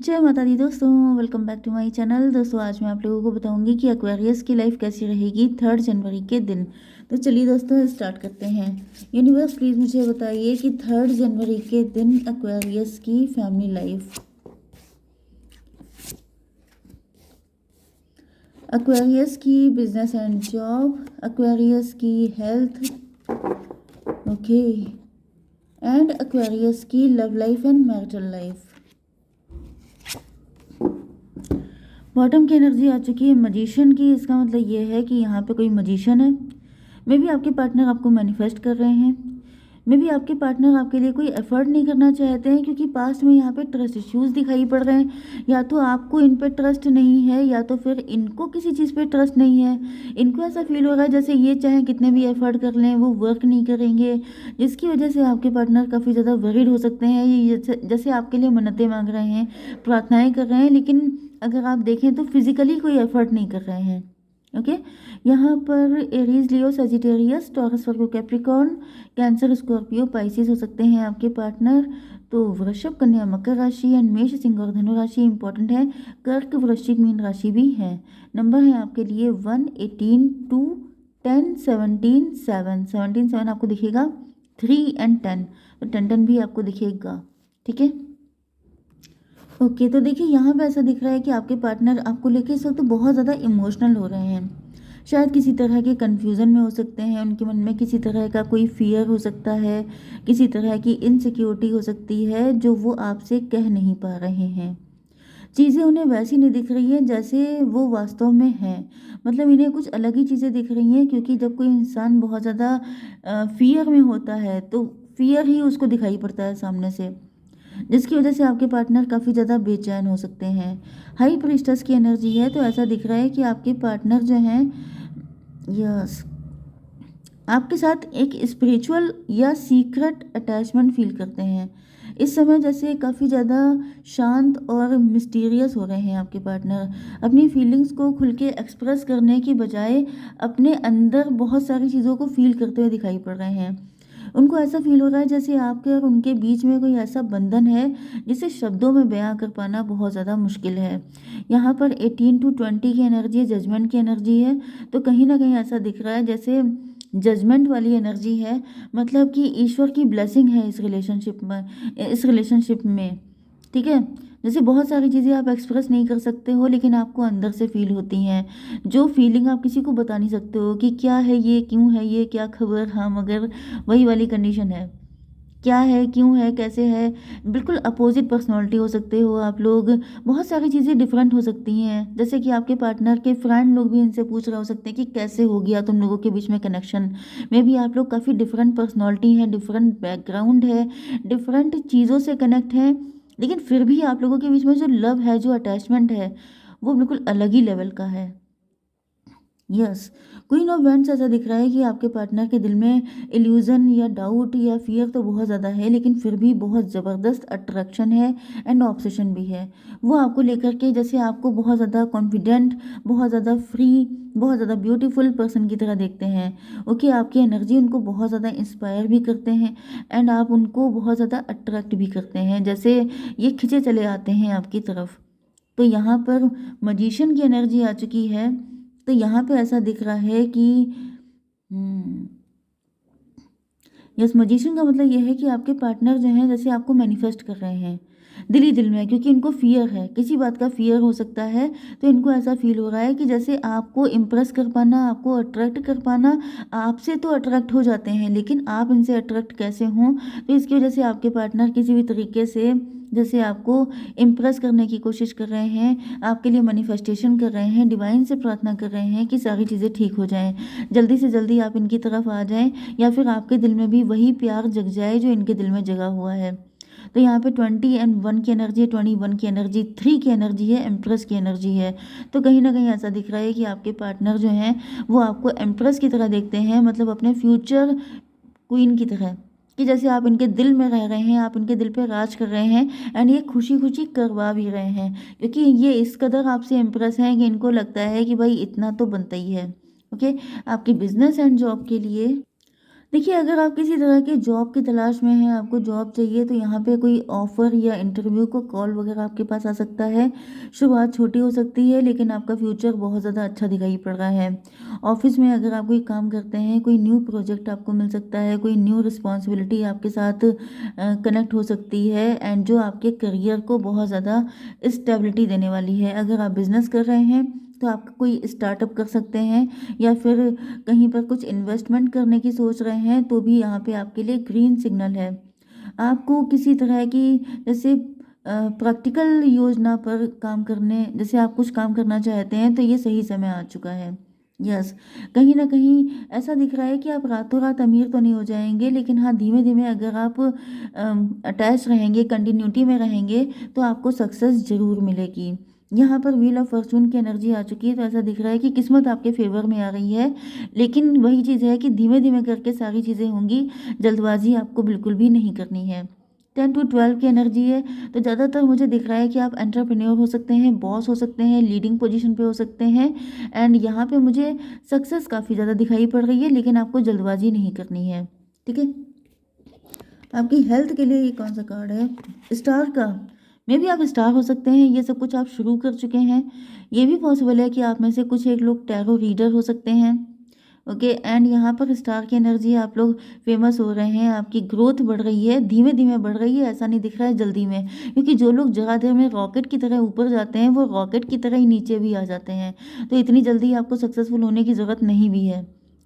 जय माता दी दोस्तों, welcome back to my channel. दोस्तों आज मैं आप लोगों को बताऊंगी कि एक्वेरियस की लाइफ कैसी रहेगी 3 जनवरी के दिन। तो चलिए दोस्तों स्टार्ट करते हैं। यूनिवर्स प्लीज़ मुझे बताइए कि 3 जनवरी के दिन एक्वेरियस की फैमिली लाइफ, एक्वेरियस की बिजनेस एंड जॉब, एक्वेरियस की हेल्थ, ओके, एंड एक्वेरियस की love life and marital life. Bottom की एनर्जी आ चुकी है मजिशियन की। इसका मतलब ये है कि यहाँ पे कोई मजिशियन है। मे बी आपके पार्टनर आपको मैनिफेस्ट कर रहे हैं। मे बी आपके पार्टनर आपके लिए कोई एफर्ट नहीं करना चाहते हैं, क्योंकि पास्ट में यहाँ पे ट्रस्ट इश्यूज दिखाई पड़ रहे हैं। या तो आपको इन पे ट्रस्ट नहीं है, या तो फिर इनको किसी चीज़ पे ट्रस्ट नहीं है। इनको ऐसा फील हो रहा है जैसे ये चाहे कितने भी एफर्ट कर लें वो वर्क नहीं करेंगे, जिसकी वजह से आपके पार्टनर काफ़ी ज़्यादा वरीड हो सकते हैं। ये जैसे आपके लिए मन्नतें मांग रहे हैं, प्रार्थनाएं कर रहे हैं, लेकिन अगर आप देखें तो फिजिकली कोई एफर्ट नहीं कर रहे हैं। ओके, यहाँ पर एरीज, लियो, सेजिटेरियस, टॉरस, वर्गो, कैप्रिकॉर्न, कैंसर, स्कॉर्पियो, पाइसिस हो सकते हैं आपके पार्टनर। तो वृषभ, कन्या, मकर राशि एंड मेष, सिंह और धनु राशि इंपॉर्टेंट है। कर्क, वृश्चिक, मीन राशि भी है। नंबर है आपके लिए 1, 18, 2, 10, 17, 7। 17, 7 आपको दिखेगा। 3 एंड 10, तो 10, 10 भी आपको दिखेगा। ठीक है, ओके। तो देखिए यहाँ पे ऐसा दिख रहा है कि आपके पार्टनर आपको लेके इस वक्त बहुत ज़्यादा इमोशनल हो रहे हैं। शायद किसी तरह के कन्फ्यूज़न में हो सकते हैं, उनके मन में किसी तरह का कोई फियर हो सकता है, किसी तरह की इनसिक्योरिटी हो सकती है जो वो आपसे कह नहीं पा रहे हैं। चीज़ें उन्हें वैसी नहीं दिख रही हैं जैसे वो वास्तव में हैं। मतलब इन्हें कुछ अलग ही चीज़ें दिख रही हैं, क्योंकि जब कोई इंसान बहुत ज़्यादा फियर में होता है तो फियर ही उसको दिखाई पड़ता है सामने से, जिसकी वजह से आपके पार्टनर काफ़ी ज़्यादा बेचैन हो सकते हैं। हाई प्रीस्टस की एनर्जी है, तो ऐसा दिख रहा है कि आपके पार्टनर जो हैं, यस, आपके साथ एक स्पिरिचुअल या सीक्रेट अटैचमेंट फील करते हैं। इस समय जैसे काफ़ी ज़्यादा शांत और मिस्टीरियस हो रहे हैं आपके पार्टनर। अपनी फीलिंग्स को खुल के एक्सप्रेस करने की बजाय अपने अंदर बहुत सारी चीज़ों को फील करते हुए दिखाई पड़ रहे हैं। उनको ऐसा फील हो रहा है जैसे आपके और उनके बीच में कोई ऐसा बंधन है जिसे शब्दों में बयां कर पाना बहुत ज़्यादा मुश्किल है। यहाँ पर 18 to 20 की एनर्जी है, जजमेंट की एनर्जी है। तो कहीं ना कहीं ऐसा दिख रहा है जैसे जजमेंट वाली एनर्जी है, मतलब कि ईश्वर की ब्लेसिंग है इस रिलेशनशिप में। ठीक है, जैसे बहुत सारी चीज़ें आप एक्सप्रेस नहीं कर सकते हो, लेकिन आपको अंदर से फील होती हैं। जो फीलिंग आप किसी को बता नहीं सकते हो कि क्या है ये, क्यों है ये, क्या खबर, हाँ मगर, वही वाली कंडीशन है। क्या है, क्यों है, कैसे है। बिल्कुल अपोजिट पर्सनालिटी हो सकते हो आप लोग। बहुत सारी चीज़ें डिफरेंट हो सकती हैं, जैसे कि आपके पार्टनर के फ्रेंड लोग भी इनसे पूछ रहे हो सकते हैं कि कैसे हो गया तुम लोगों के बीच में कनेक्शन। में भी आप लोग काफ़ी डिफरेंट पर्सनालिटी हैं, डिफरेंट बैकग्राउंड है, डिफरेंट चीज़ों से कनेक्ट हैं, लेकिन फिर भी आप लोगों के बीच में जो लव है, जो अटैचमेंट है, वो बिल्कुल अलग ही लेवल का है। यस, क्वीन ऑफ वेंट्स ऐसा दिख रहा है कि आपके पार्टनर के दिल में इल्यूजन या डाउट या फियर तो बहुत ज़्यादा है, लेकिन फिर भी बहुत ज़बरदस्त अट्रैक्शन है एंड ऑब्सेशन भी है। वो आपको लेकर के जैसे आपको बहुत ज़्यादा कॉन्फिडेंट, बहुत ज़्यादा फ्री, बहुत ज़्यादा ब्यूटीफुल पर्सन की तरह देखते हैं। ओके, आपकी एनर्जी उनको बहुत ज़्यादा इंस्पायर भी करते हैं एंड आप उनको बहुत ज़्यादा अट्रैक्ट भी करते हैं, जैसे ये खिंचे चले आते हैं आपकी तरफ। तो यहाँ पर मजिशियन की एनर्जी आ चुकी है। तो यहाँ पे ऐसा दिख रहा है कि हम्म, यस, मजिशियन का मतलब ये है कि आपके पार्टनर जो हैं जैसे आपको मैनिफेस्ट कर रहे हैं दिल ही दिल में, क्योंकि इनको फियर है, किसी बात का फियर हो सकता है। तो इनको ऐसा फील हो रहा है कि जैसे आपको इम्प्रेस कर पाना, आपको अट्रैक्ट कर पाना, आपसे तो अट्रैक्ट हो जाते हैं, लेकिन आप इनसे अट्रैक्ट कैसे हों। तो इसकी वजह से आपके पार्टनर किसी भी तरीके से जैसे आपको इम्प्रेस करने की कोशिश कर रहे हैं, आपके लिए मैनिफेस्टेशन कर रहे हैं, डिवाइन से प्रार्थना कर रहे हैं कि सारी चीज़ें ठीक हो जाएं, जल्दी से जल्दी आप इनकी तरफ आ जाएं, या फिर आपके दिल में भी वही प्यार जग जाए जो इनके दिल में जगा हुआ है। तो यहाँ पे 21 की एनर्जी है, 21 की एनर्जी, 3 की एनर्जी है, एम्प्रेस की एनर्जी है। तो कहीं ना कहीं ऐसा दिख रहा है कि आपके पार्टनर जो हैं वो आपको एम्प्रेस की तरह देखते हैं, मतलब अपने फ्यूचर क्वीन की तरह, कि जैसे आप इनके दिल में रह रहे हैं, आप इनके दिल पे राज कर रहे हैं एंड ये खुशी खुशी करवा भी रहे हैं, क्योंकि ये इस कदर आपसे इम्प्रेस हैं कि इनको लगता है कि भाई इतना तो बनता ही है। ओके, आपके बिजनेस एंड जॉब के लिए देखिए, अगर आप किसी तरह की जॉब की तलाश में हैं, आपको जॉब चाहिए, तो यहाँ पे कोई ऑफ़र या इंटरव्यू को कॉल वगैरह आपके पास आ सकता है। शुरुआत छोटी हो सकती है, लेकिन आपका फ्यूचर बहुत ज़्यादा अच्छा दिखाई पड़ रहा है। ऑफ़िस में अगर आप कोई काम करते हैं, कोई न्यू प्रोजेक्ट आपको मिल सकता है, कोई न्यू रिस्पॉन्सिबिलिटी आपके साथ कनेक्ट हो सकती है एंड जो आपके करियर को बहुत ज़्यादा स्टेबिलिटी देने वाली है। अगर आप बिज़नेस कर रहे हैं, तो आप कोई स्टार्टअप कर सकते हैं या फिर कहीं पर कुछ इन्वेस्टमेंट करने की सोच रहे हैं, तो भी यहाँ पे आपके लिए ग्रीन सिग्नल है। आपको किसी तरह की जैसे प्रैक्टिकल योजना पर काम करने जैसे आप कुछ काम करना चाहते हैं, तो ये सही समय आ चुका है। यस, कहीं न कहीं ऐसा दिख रहा है कि आप रातों-रात अमीर तो नहीं हो जाएँगे, लेकिन हाँ, धीमे-धीमे अगर आप अटैच रहेंगे, कंटिन्यूटी में रहेंगे, तो आपको सक्सेस ज़रूर मिलेगी। यहाँ पर व्हील ऑफ फॉर्च्यून की एनर्जी आ चुकी है, तो ऐसा दिख रहा है कि किस्मत आपके फ़ेवर में आ रही है। लेकिन वही चीज़ है कि धीमे-धीमे करके सारी चीज़ें होंगी, जल्दबाज़ी आपको बिल्कुल भी नहीं करनी है। 10 टू 12 की एनर्जी है, तो ज़्यादातर मुझे दिख रहा है कि आप एंटरप्रेन्योर हो सकते हैं, बॉस हो सकते हैं, लीडिंग पोजीशन पे हो सकते हैं एंड यहाँ पे मुझे सक्सेस काफ़ी ज़्यादा दिखाई पड़ रही है, लेकिन आपको जल्दबाज़ी नहीं करनी है। ठीक है? आपकी हेल्थ के लिए ये कौन सा कार्ड है? स्टार का। मे बी आप स्टार हो सकते हैं, ये सब कुछ आप शुरू कर चुके हैं। ये भी पॉसिबल है कि आप में से कुछ एक लोग टैरो रीडर हो सकते हैं। ओके एंड यहाँ पर स्टार की एनर्जी आप लोग फेमस हो रहे हैं, आपकी ग्रोथ बढ़ रही है, धीमे-धीमे बढ़ रही है, ऐसा नहीं दिख रहा है जल्दी में। क्योंकि जो लोग ज़रा देर में रॉकेट की तरह ऊपर जाते हैं, वो रॉकेट की तरह ही नीचे भी आ जाते हैं। तो इतनी जल्दी आपको सक्सेसफुल होने की ज़रूरत नहीं भी है।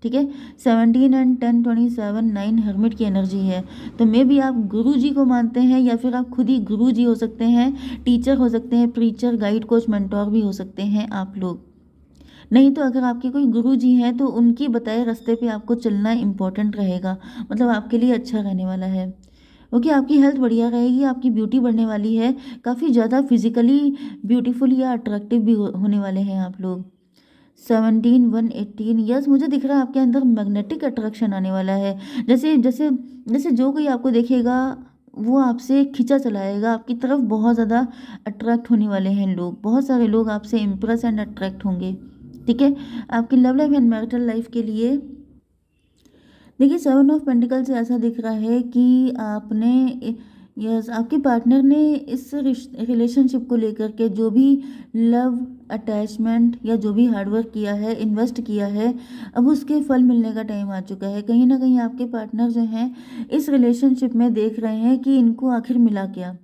ठीक है? 17 एंड 10, 27, 9 हर्मिट की एनर्जी है। तो मे बी आप गुरुजी को मानते हैं या फिर आप खुद ही गुरुजी हो सकते हैं, टीचर हो सकते हैं, प्रीचर, गाइड, कोच, मेंटोर भी हो सकते हैं आप लोग। नहीं तो अगर आपके कोई गुरुजी हैं, तो उनके बताए रास्ते पे आपको चलना इम्पोर्टेंट रहेगा, मतलब आपके लिए अच्छा रहने वाला है। ओके, आपकी हेल्थ बढ़िया रहेगी, आपकी ब्यूटी बढ़ने वाली है, काफ़ी ज़्यादा फिज़िकली ब्यूटीफुल या अट्रैक्टिव भी होने वाले हैं आप लोग। 17, 118, यस मुझे दिख रहा है आपके अंदर मैग्नेटिक अट्रैक्शन आने वाला है। जैसे जैसे जैसे जो कोई आपको देखेगा, वो आपसे खींचा चलाएगा, आपकी तरफ बहुत ज़्यादा अट्रैक्ट होने वाले हैं लोग। बहुत सारे लोग आपसे इम्प्रेस एंड अट्रैक्ट होंगे। ठीक है? आपकी love life and marital life के लिए देखिए, 7 ऑफ पेंटिकल से ऐसा दिख रहा है कि आपने यस आपके पार्टनर ने इस रिलेशनशिप को लेकर के जो भी लव अटैचमेंट या जो भी हार्डवर्क किया है, इन्वेस्ट किया है, अब उसके फल मिलने का टाइम आ चुका है। कहीं ना कहीं आपके पार्टनर जो हैं इस रिलेशनशिप में देख रहे हैं कि इनको आखिर मिला क्या।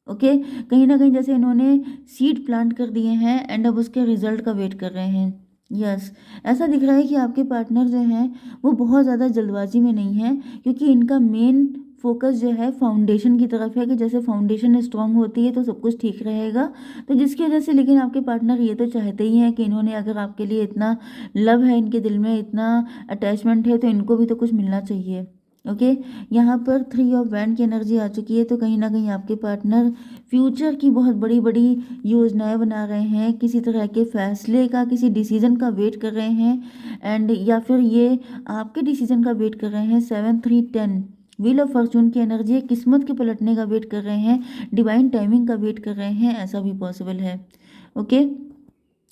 ओके, कहीं न कहीं जैसे इन्होंने सीड प्लांट कर दिए हैं एंड अब उसके रिज़ल्ट का वेट कर रहे हैं। यस, ऐसा दिख रहा है कि आपके पार्टनर जो हैं, वो बहुत ज़्यादा जल्दबाज़ी में नहीं हैं, क्योंकि इनका मेन फ़ोकस जो है फाउंडेशन की तरफ है कि जैसे फाउंडेशन स्ट्रॉन्ग होती है तो सब कुछ ठीक रहेगा। तो जिसकी वज़ह से लेकिन आपके पार्टनर ये तो चाहते ही हैं कि इन्होंने अगर आपके लिए इतना लव है इनके दिल में, इतना अटैचमेंट है, तो इनको भी तो कुछ मिलना चाहिए। ओके, यहाँ पर 3 ऑफ वैंड की एनर्जी आ चुकी है, तो कहीं न कहीं आपके पार्टनर फ्यूचर की बहुत बड़ी-बड़ी योजनाएँ बना रहे हैं, किसी तरह के फैसले का, किसी डिसीज़न का वेट कर रहे हैं एंड या फिर ये आपके डिसीज़न का वेट कर रहे हैं। 7, 3, 10 व्हील ऑफ फॉर्च्यून की एनर्जी है, किस्मत के पलटने का वेट कर रहे हैं, डिवाइन टाइमिंग का वेट कर रहे हैं, ऐसा भी पॉसिबल है। ओके?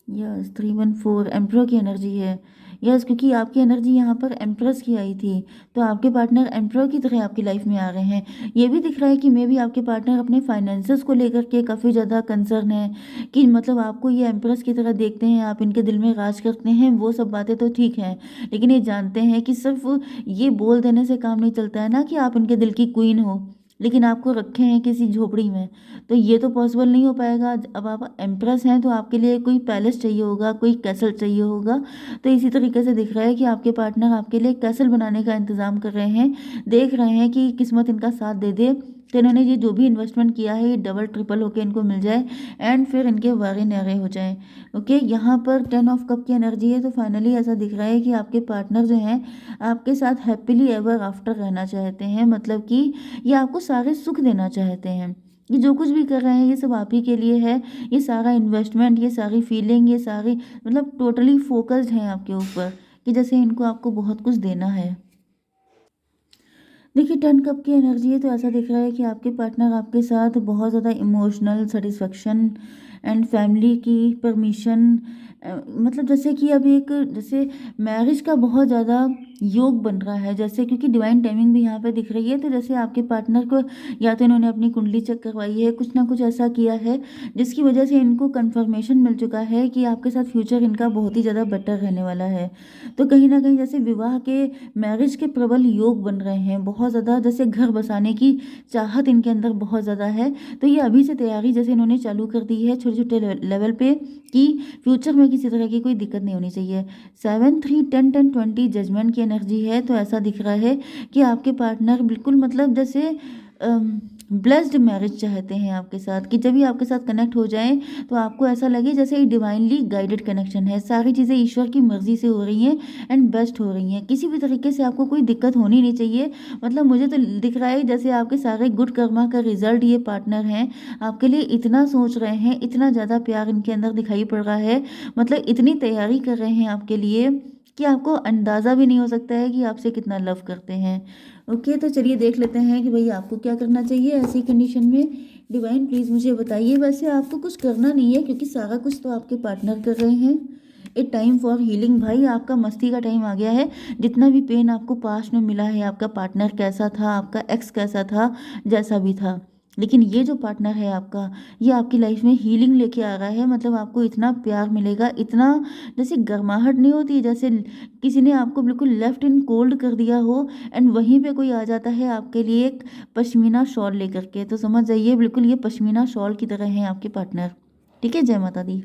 यस, 314 एम्परर की एनर्जी है। यस, क्योंकि आपकी एनर्जी यहाँ पर एम्प्रेस की आई थी, तो आपके पार्टनर एम्परर की तरह आपकी लाइफ में आ रहे हैं। ये भी दिख रहा है कि मे बी आपके पार्टनर अपने फाइनेंसेस को लेकर के काफ़ी ज़्यादा कंसर्न है कि मतलब आपको ये एम्प्रेस की तरह देखते हैं, आप इनके दिल में राज करते हैं, वो सब बातें तो ठीक हैं, लेकिन ये जानते हैं कि सिर्फ ये बोल देने से काम नहीं चलता है ना कि आप इनके दिल की क्वीन हो, लेकिन आपको रखे हैं किसी झोपड़ी में, तो ये तो पॉसिबल नहीं हो पाएगा। अब आप एम्प्रेस हैं, तो आपके लिए कोई पैलेस चाहिए होगा, कोई कैसल चाहिए होगा। तो इसी तरीके से दिख रहा है कि आपके पार्टनर आपके लिए कैसल बनाने का इंतज़ाम कर रहे हैं, देख रहे हैं कि किस्मत इनका साथ दे दे, तो इन्होंने ये जो भी इन्वेस्टमेंट किया है, ये डबल ट्रिपल होके इनको मिल जाए एंड फिर इनके वारे न्यारे हो जाएँ। ओके, यहाँ पर 10 ऑफ कप की एनर्जी है, तो फाइनली ऐसा दिख रहा है कि आपके पार्टनर जो हैं, आपके साथ हैप्पीली एवर आफ्टर रहना चाहते हैं, मतलब कि ये आपको सारे सुख देना चाहते हैं। ये जो कुछ भी कर रहे हैं, ये सब आप ही के लिए है। ये सारा इन्वेस्टमेंट, ये सारी फीलिंग, ये सारी मतलब टोटली फ़ोकस्ड हैं आपके ऊपर कि जैसे इनको आपको बहुत कुछ देना है। देखिए, 10 कप की एनर्जी है, तो ऐसा दिख रहा है कि आपके पार्टनर आपके साथ बहुत ज़्यादा इमोशनल सैटिस्फैक्शन एंड फैमिली की परमिशन मतलब जैसे कि अब एक जैसे मैरिज का बहुत ज़्यादा योग बन रहा है, जैसे क्योंकि डिवाइन टाइमिंग भी यहाँ पे दिख रही है, तो जैसे आपके पार्टनर को या तो इन्होंने अपनी कुंडली चेक करवाई है, कुछ ना कुछ ऐसा किया है जिसकी वजह से इनको कंफर्मेशन मिल चुका है कि आपके साथ फ्यूचर इनका बहुत ही ज़्यादा बेटर रहने वाला है। तो कहीं ना कहीं जैसे विवाह के, मैरिज के प्रबल योग बन रहे हैं बहुत ज़्यादा, जैसे घर बसाने की चाहत इनके अंदर बहुत ज़्यादा है। तो ये अभी से तैयारी जैसे इन्होंने चालू कर दी है छोटे छोटे लेवल पे, कि फ्यूचर में किसी तरह की कोई दिक्कत नहीं होनी चाहिए। 7 3 10 10 20 जजमेंट की एनर्जी है, तो ऐसा दिख रहा है कि आपके पार्टनर बिल्कुल मतलब जैसे ब्लेस्ड मैरिज चाहते हैं आपके साथ, कि जब भी आपके साथ कनेक्ट हो जाएं तो आपको ऐसा लगे जैसे एक डिवाइनली गाइडेड कनेक्शन है, सारी चीज़ें ईश्वर की मर्जी से हो रही हैं एंड बेस्ट हो रही हैं, किसी भी तरीके से आपको कोई दिक्कत होनी नहीं चाहिए। मतलब मुझे तो दिख रहा है जैसे आपके सारे गुड कर्मा का रिजल्ट ये पार्टनर हैं आपके लिए इतना सोच रहे हैं, इतना ज़्यादा प्यार इनके अंदर दिखाई पड़ रहा है, मतलब इतनी तैयारी कर रहे हैं आपके लिए कि आपको अंदाज़ा भी नहीं हो सकता है कि आपसे कितना लव करते हैं। ओके, तो चलिए देख लेते हैं कि भाई आपको क्या करना चाहिए ऐसी कंडीशन में। डिवाइन प्लीज़ मुझे बताइए। वैसे आपको कुछ करना नहीं है क्योंकि सारा कुछ तो आपके पार्टनर कर रहे हैं। ए टाइम फॉर हीलिंग, भाई आपका मस्ती का टाइम आ गया है। जितना भी पेन आपको पास्ट में मिला है, आपका पार्टनर कैसा था, आपका एक्स कैसा था, जैसा भी था, लेकिन ये जो पार्टनर है आपका, ये आपकी लाइफ में हीलिंग लेके आ रहा है। मतलब आपको इतना प्यार मिलेगा, इतना जैसे गर्माहट नहीं होती, जैसे किसी ने आपको बिल्कुल लेफ्ट इन कोल्ड कर दिया हो एंड वहीं पे कोई आ जाता है आपके लिए एक पश्मीना शॉल लेकर के, तो समझ जाइए बिल्कुल ये पश्मीना शॉल की तरह है आपके पार्टनर। ठीक है, जय माता दी।